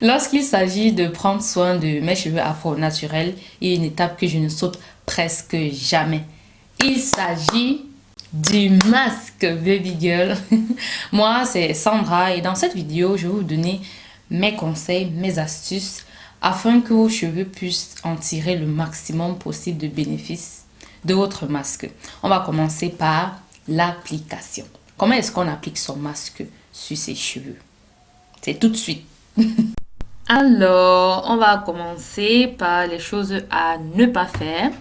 Lorsqu'il s'agit de prendre soin de mes cheveux afro naturels, il y a une étape que je ne saute presque jamais. Il s'agit du masque Baby Girl. Moi, c'est Sandra et dans cette vidéo, je vais vous donner mes conseils, mes astuces afin que vos cheveux puissent en tirer le maximum possible de bénéfices de votre masque. On va commencer par l'application. Comment est-ce qu'on applique son masque sur ses cheveux? C'est tout de suite. Alors, on va commencer par les choses à ne pas faire.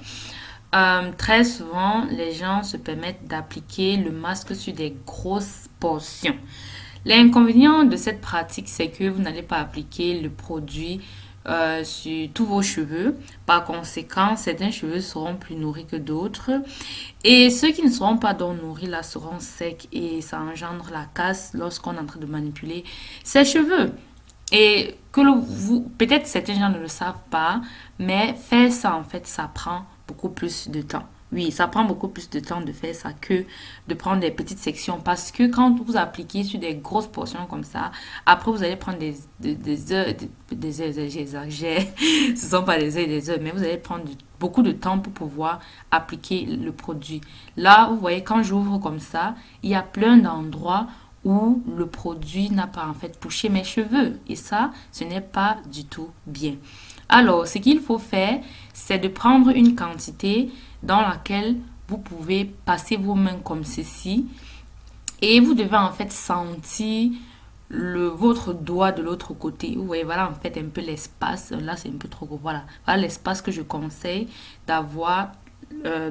Très souvent, les gens se permettent d'appliquer le masque sur des grosses portions. L'inconvénient de cette pratique, c'est que vous n'allez pas appliquer le produit sur tous vos cheveux. Par conséquent, certains cheveux seront plus nourris que d'autres. Et ceux qui ne seront pas donc nourris là seront secs et ça engendre la casse lorsqu'on est en train de manipuler ses cheveux. Et peut-être certains gens ne le savent pas, mais faire ça, en fait, ça prend beaucoup plus de temps. Oui, ça prend beaucoup plus de temps de faire ça que de prendre des petites sections. Parce que quand vous appliquez sur des grosses portions comme ça, après vous allez prendre des heures, des heures, j'exagère, ce ne sont pas des heures et des heures, mais vous allez prendre beaucoup de temps pour pouvoir appliquer le produit. Là, vous voyez, quand j'ouvre comme ça, il y a plein d'endroits où le produit n'a pas en fait touché mes cheveux. Et ça, ce n'est pas du tout bien. Alors, ce qu'il faut faire, c'est de prendre une quantité dans laquelle vous pouvez passer vos mains comme ceci. Et vous devez en fait sentir votre doigt de l'autre côté. Vous voyez, voilà en fait un peu l'espace. Là, c'est un peu trop gros. Voilà, voilà l'espace que je conseille d'avoir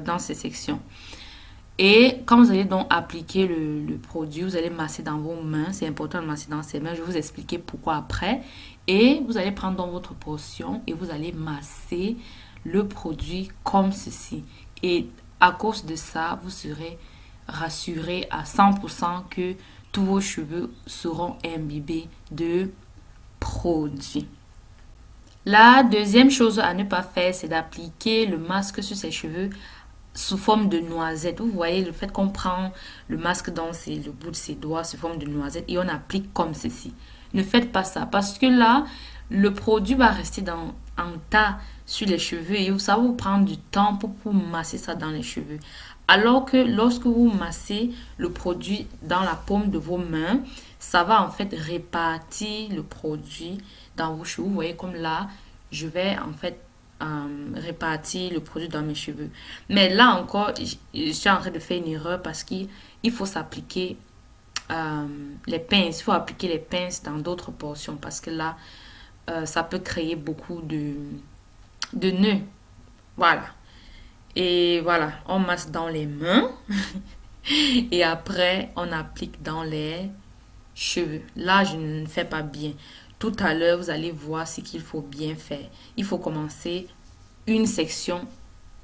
dans ces sections. Et quand vous allez donc appliquer le produit, vous allez masser dans vos mains. C'est important de masser dans ses mains. Je vais vous expliquer pourquoi après. Et vous allez prendre dans votre portion et vous allez masser le produit comme ceci. Et à cause de ça, vous serez rassuré à 100% que tous vos cheveux seront imbibés de produit. La deuxième chose à ne pas faire, c'est d'appliquer le masque sur ses cheveux sous forme de noisette. Vous voyez le fait qu'on prend le masque dans le bout de ses doigts sous forme de noisette et on applique comme ceci. Ne faites pas ça parce que là, le produit va rester en tas sur les cheveux et ça va vous prendre du temps pour masser ça dans les cheveux. Alors que lorsque vous massez le produit dans la paume de vos mains, ça va en fait répartir le produit dans vos cheveux. Vous voyez comme là, je vais en fait répartir le produit dans mes cheveux. Mais là encore, je suis en train de faire une erreur parce qu'il faut s'appliquer les pinces. Il faut appliquer les pinces dans d'autres portions parce que là, ça peut créer beaucoup de nœuds. Voilà. Et voilà, on masse dans les mains et après, on applique dans les cheveux. Là, je ne fais pas bien. Tout à l'heure, vous allez voir ce qu'il faut bien faire. Il faut commencer une section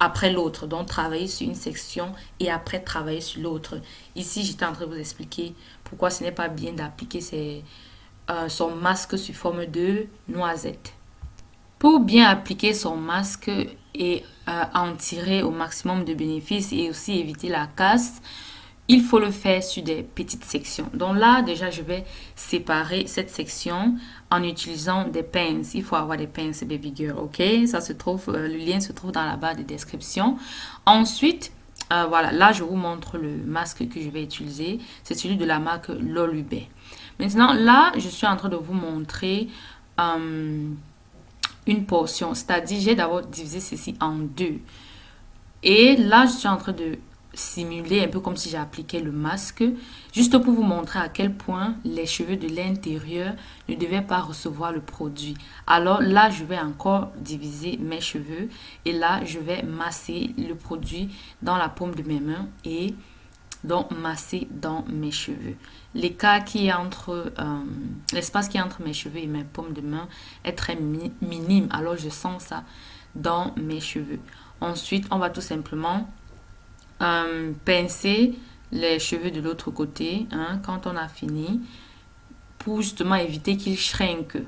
après l'autre. Donc, travailler sur une section et après travailler sur l'autre. Ici, j'étais en train de vous expliquer pourquoi ce n'est pas bien d'appliquer son masque sous forme de noisette. Pour bien appliquer son masque et en tirer au maximum de bénéfices et aussi éviter la casse, il faut le faire sur des petites sections. Donc là, déjà, je vais séparer cette section en utilisant des pinces. Il faut avoir des pinces Baby Girl, ok? Ça se trouve, le lien se trouve dans la barre de description. Ensuite, voilà, là, je vous montre le masque que je vais utiliser. C'est celui de la marque Lolubé. Maintenant, là, je suis en train de vous montrer une portion. C'est-à-dire, j'ai d'abord divisé ceci en deux. Et là, je suis en train de simuler un peu comme si j'appliquais le masque, juste pour vous montrer à quel point les cheveux de l'intérieur ne devaient pas recevoir le produit. Alors là, je vais encore diviser mes cheveux et là, je vais masser le produit dans la paume de mes mains et donc masser dans mes cheveux. L'écart qui est l'espace qui est entre mes cheveux et mes paumes de main est très minime, alors je sens ça dans mes cheveux. Ensuite, on va tout simplement pincer les cheveux de l'autre côté quand on a fini pour justement éviter qu'ils shrinkent.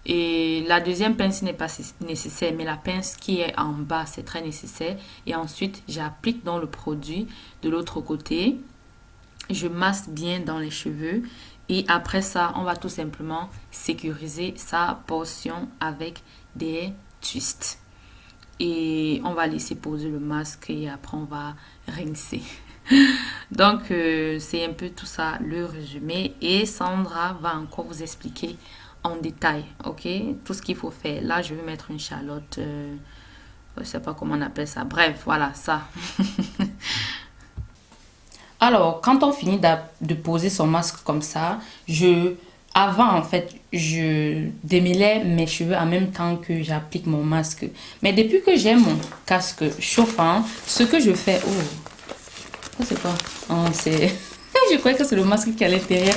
Et la deuxième pince n'est pas nécessaire, mais la pince qui est en bas, c'est très nécessaire. Et ensuite, j'applique dans le produit de l'autre côté. Je masse bien dans les cheveux Et après ça, on va tout simplement sécuriser sa portion avec des twists. Et on va laisser poser le masque et après on va rincer. Donc, c'est un peu tout ça le résumé. Et Sandra va encore vous expliquer en détail, ok, tout ce qu'il faut faire. Là, je vais mettre une Charlotte, je sais pas comment on appelle ça. Bref, voilà, ça. Alors, quand on finit de poser son masque comme ça, avant en fait, je démêlais mes cheveux en même temps que j'applique mon masque. Mais depuis que j'ai mon casque chauffant, ce que je fais, ça c'est quoi? Oh, c'est, je croyais que c'est le masque qui est à l'intérieur.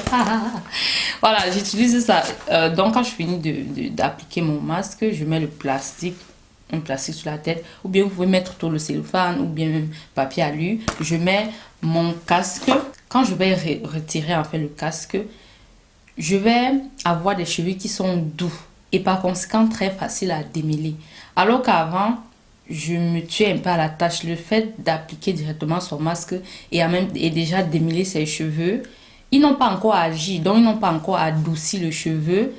Voilà, j'utilise ça. Donc quand je finis d'appliquer mon masque, je mets un plastique sur la tête, ou bien vous pouvez mettre tout le cellophane, ou bien même papier alu. Je mets mon casque. Quand je vais retirer en fait le casque, je vais avoir des cheveux qui sont doux et par conséquent très faciles à démêler. Alors qu'avant, je me tuais un peu à la tâche. Le fait d'appliquer directement son masque et déjà démêler ses cheveux, ils n'ont pas encore agi, donc ils n'ont pas encore adouci le cheveu.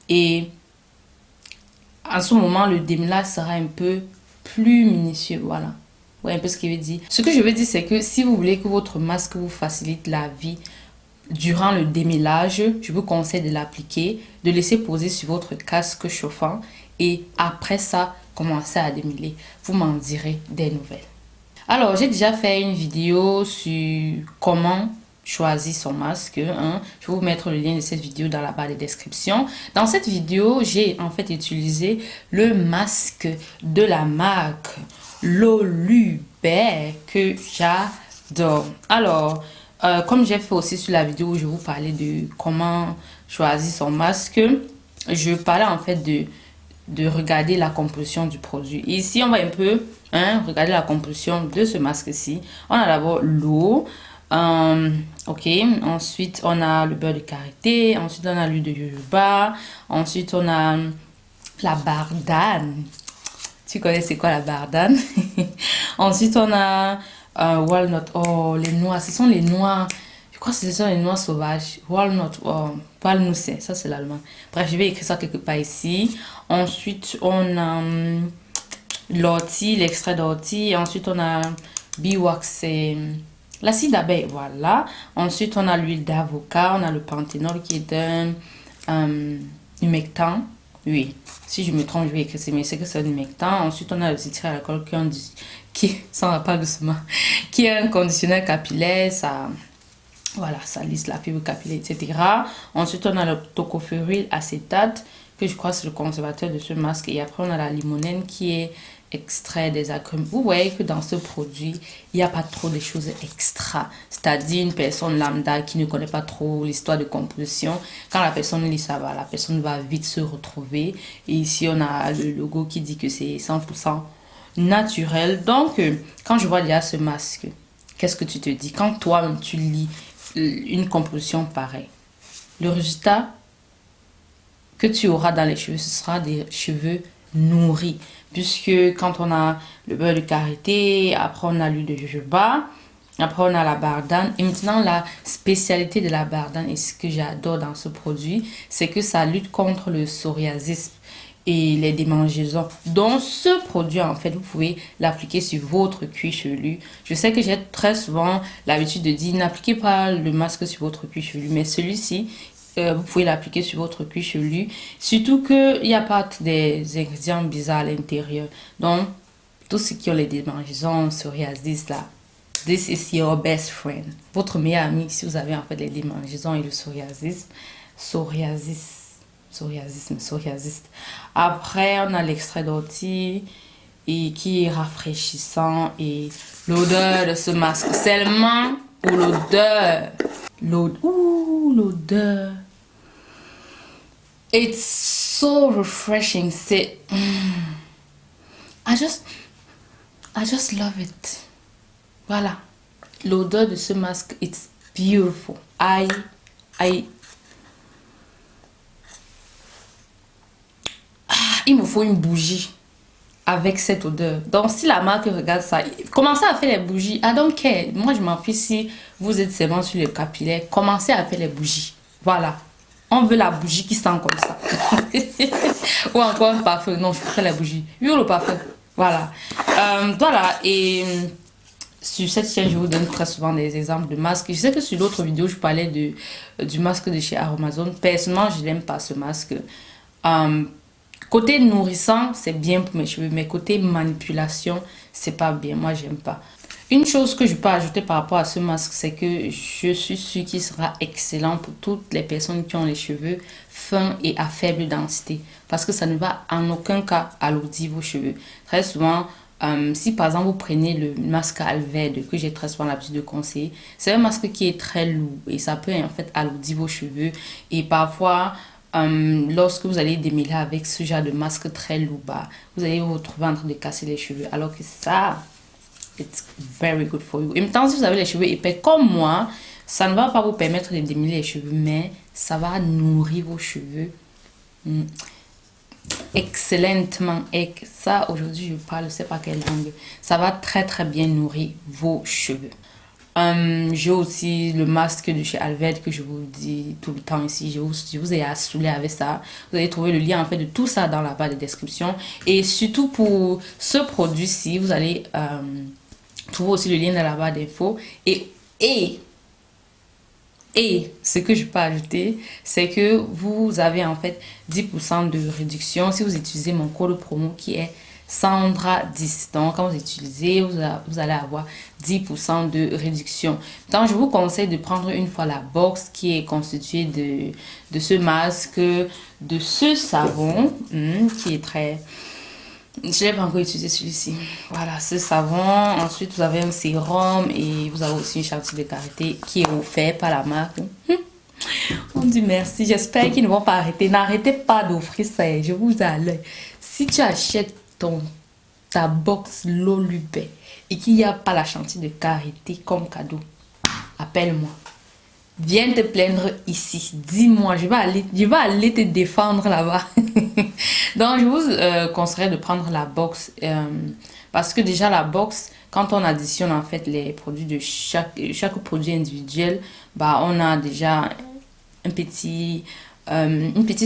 Et en ce moment, le démêlage sera un peu plus minutieux, voilà. Ouais, un peu ce qu'il veut dire. Ce que je veux dire, c'est que si vous voulez que votre masque vous facilite la vie durant le démêlage, je vous conseille de l'appliquer, de laisser poser sur votre casque chauffant et après ça, commencer à démêler. Vous m'en direz des nouvelles. Alors, j'ai déjà fait une vidéo sur comment choisir son masque. Hein. Je vais vous mettre le lien de cette vidéo dans la barre de description. Dans cette vidéo, j'ai en fait utilisé le masque de la marque Lolubert que j'adore. Alors, comme j'ai fait aussi sur la vidéo où je vous parlais de comment choisir son masque, je parlais en fait de regarder la composition du produit. Ici, on va un peu regarder la composition de ce masque-ci. On a d'abord l'eau. Ok, ensuite on a le beurre de karité, ensuite on a l'huile de jojoba, ensuite on a la bardane. Tu connais c'est quoi la bardane? Ensuite on a walnut. Oh, les noix, ce sont les noix. Je crois que ce sont les noix sauvages. Walnut, walnussé, ça c'est l'allemand. Bref, je vais écrire ça quelque part ici. Ensuite on a l'ortie, l'extrait d'ortie. Ensuite on a biwax, c'est l'acide d'abeille, voilà. Ensuite, on a l'huile d'avocat, on a le panthénol qui est un humectant. Oui, si je me trompe, je vais écrire, mais c'est que c'est un humectant. Ensuite, on a le citron à l'alcool ça va pas doucement, qui est un conditionneur capillaire, ça, voilà, ça lisse la fibre capillaire, etc. Ensuite, on a le tocopherol acétate, que je crois c'est le conservateur de ce masque. Et après, on a la limonène qui est extrait des agrumes. Vous voyez que dans ce produit, il n'y a pas trop de choses extra. C'est-à-dire une personne lambda qui ne connaît pas trop l'histoire de composition. Quand la personne lit ça, la personne va vite se retrouver. Et ici, on a le logo qui dit que c'est 100% naturel. Donc, quand je vois déjà ce masque, qu'est-ce que tu te dis? Quand toi-même, tu lis une composition pareille, le résultat que tu auras dans les cheveux, ce sera des cheveux nourris. Puisque quand on a le beurre de karité, après on a l'huile de jojoba, après on a la bardane. Et maintenant, la spécialité de la bardane et ce que j'adore dans ce produit, c'est que ça lutte contre le psoriasis et les démangeaisons. Donc ce produit, en fait, vous pouvez l'appliquer sur votre cuir chevelu. Je sais que j'ai très souvent l'habitude de dire, n'appliquez pas le masque sur votre cuir chevelu, mais celui-ci, vous pouvez l'appliquer sur votre cuir chevelu. Surtout qu'il n'y a pas des ingrédients bizarres à l'intérieur. Donc, tous ceux qui ont les démangeaisons, psoriasis, là, this is your best friend. Votre meilleur ami si vous avez en fait les démangeaisons et le psoriasis. Psoriasis. Après, on a l'extrait d'ortie et qui est rafraîchissant. Et l'odeur de ce masque, seulement pour l'odeur. L'odeur. It's so refreshing. C'est, I just love it. Voilà. L'odeur de ce masque, it's beautiful. Il me faut une bougie avec cette odeur. Donc, si la marque regarde ça, commencez à faire les bougies. I don't care. Moi, je m'en fiche si vous êtes seulement sur le capillaire. Commencez à faire les bougies. Voilà. On veut la bougie qui sent comme ça. Ou encore un parfum. Non, je préfère la bougie. Oui, ou le parfum. Voilà. Voilà. Et sur cette chaîne, je vous donne très souvent des exemples de masques. Je sais que sur l'autre vidéo, je parlais du masque de chez Aromazone. Personnellement, je n'aime pas ce masque. Côté nourrissant, c'est bien pour mes cheveux. Mais côté manipulation, c'est pas bien. Moi, j'aime pas. Une chose que je peux ajouter par rapport à ce masque, c'est que je suis sûre qu'il sera excellent pour toutes les personnes qui ont les cheveux fins et à faible densité. Parce que ça ne va en aucun cas alourdir vos cheveux. Très souvent, si par exemple vous prenez le masque Alvède que j'ai très souvent l'habitude de conseiller, c'est un masque qui est très lourd et ça peut en fait alourdir vos cheveux. Et parfois, lorsque vous allez démêler avec ce genre de masque très lourd, bah, vous allez vous retrouver en train de casser les cheveux. Alors que ça... It's very good for you. Et maintenant, si vous avez les cheveux épais comme moi, ça ne va pas vous permettre de démêler les cheveux, mais ça va nourrir vos cheveux excellemment. Et ça, aujourd'hui, je parle, je ne sais pas quelle langue. Ça va très très bien nourrir vos cheveux. J'ai aussi le masque de chez Alvède que je vous dis tout le temps ici. Je vous ai assoulé avec ça. Vous allez trouver le lien en fait de tout ça dans la barre de description. Et surtout pour ce produit-ci, vous allez trouver aussi le lien dans la barre d'infos. Et ce que je peux ajouter, c'est que vous avez en fait 10% de réduction si vous utilisez mon code promo qui est Sandra10. Donc, quand vous utilisez, vous allez avoir 10% de réduction. Donc, je vous conseille de prendre une fois la box qui est constituée de ce masque, de ce savon, qui est très... Je n'ai pas encore utilisé celui-ci. Voilà, ce savon. Ensuite, vous avez un sérum et vous avez aussi une chantilly de karité qui est offert par la marque. On dit merci. J'espère qu'ils ne vont pas arrêter. N'arrêtez pas d'offrir ça. Je vous allais. Si tu achètes ta box Lolubé et qu'il n'y a pas la chantilly de karité comme cadeau, appelle-moi. Viens te plaindre ici. Dis-moi, je vais aller te défendre là-bas. Donc, je vous conseillerais de prendre la box parce que déjà la box, quand on additionne en fait les produits de chaque produit individuel, bah on a déjà une petite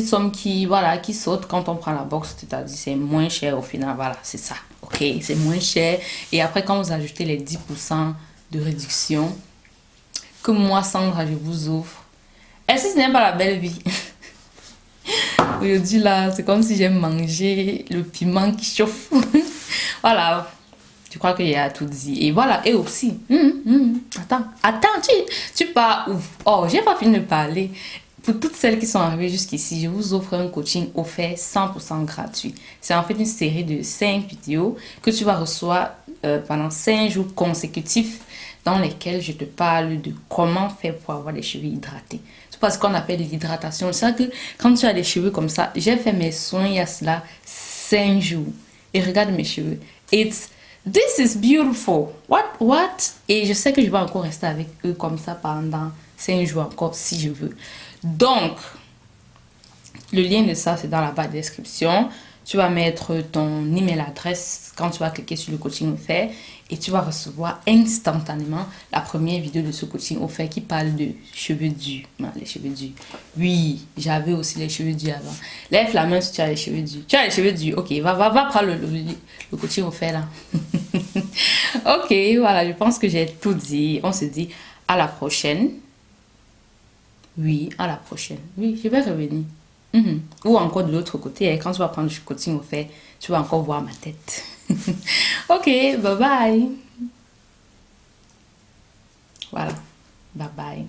somme qui saute quand on prend la box, c'est-à-dire c'est moins cher au final. Voilà, c'est ça. Ok, c'est moins cher. Et après, quand vous ajoutez les 10% de réduction que moi, Sandra, je vous offre. Est-ce que ce n'est pas la belle vie? Aujourd'hui, là, c'est comme si j'ai mangé le piment qui chauffe. Voilà. Je crois qu'il y a tout dit. Et voilà. Et aussi. Attends, tu pars où? Oh, j'ai pas fini de parler. Pour toutes celles qui sont arrivées jusqu'ici, je vous offre un coaching offert 100% gratuit. C'est en fait une série de 5 vidéos que tu vas recevoir pendant 5 jours consécutifs dans lesquels je te parle de comment faire pour avoir des cheveux hydratés. C'est pas ce qu'on appelle l'hydratation. C'est que quand tu as des cheveux comme ça, j'ai fait mes soins il y a cela 5 jours. Et regarde mes cheveux. This is beautiful. What? Et je sais que je vais encore rester avec eux comme ça pendant 5 jours encore si je veux. Donc, le lien de ça, c'est dans la barre de description. Tu vas mettre ton email adresse quand tu vas cliquer sur le coaching offert et tu vas recevoir instantanément la première vidéo de ce coaching offert qui parle de cheveux durs. Les cheveux durs. Oui, j'avais aussi les cheveux durs avant. Lève la main si tu as les cheveux durs. Tu as les cheveux durs. Ok, va prendre le coaching offert là. Ok, voilà, je pense que j'ai tout dit. On se dit à la prochaine. Oui, à la prochaine. Oui, je vais revenir. Ou encore de l'autre côté, quand tu vas prendre le coaching offert, tu vas encore voir ma tête. Ok, bye bye. Voilà, bye bye.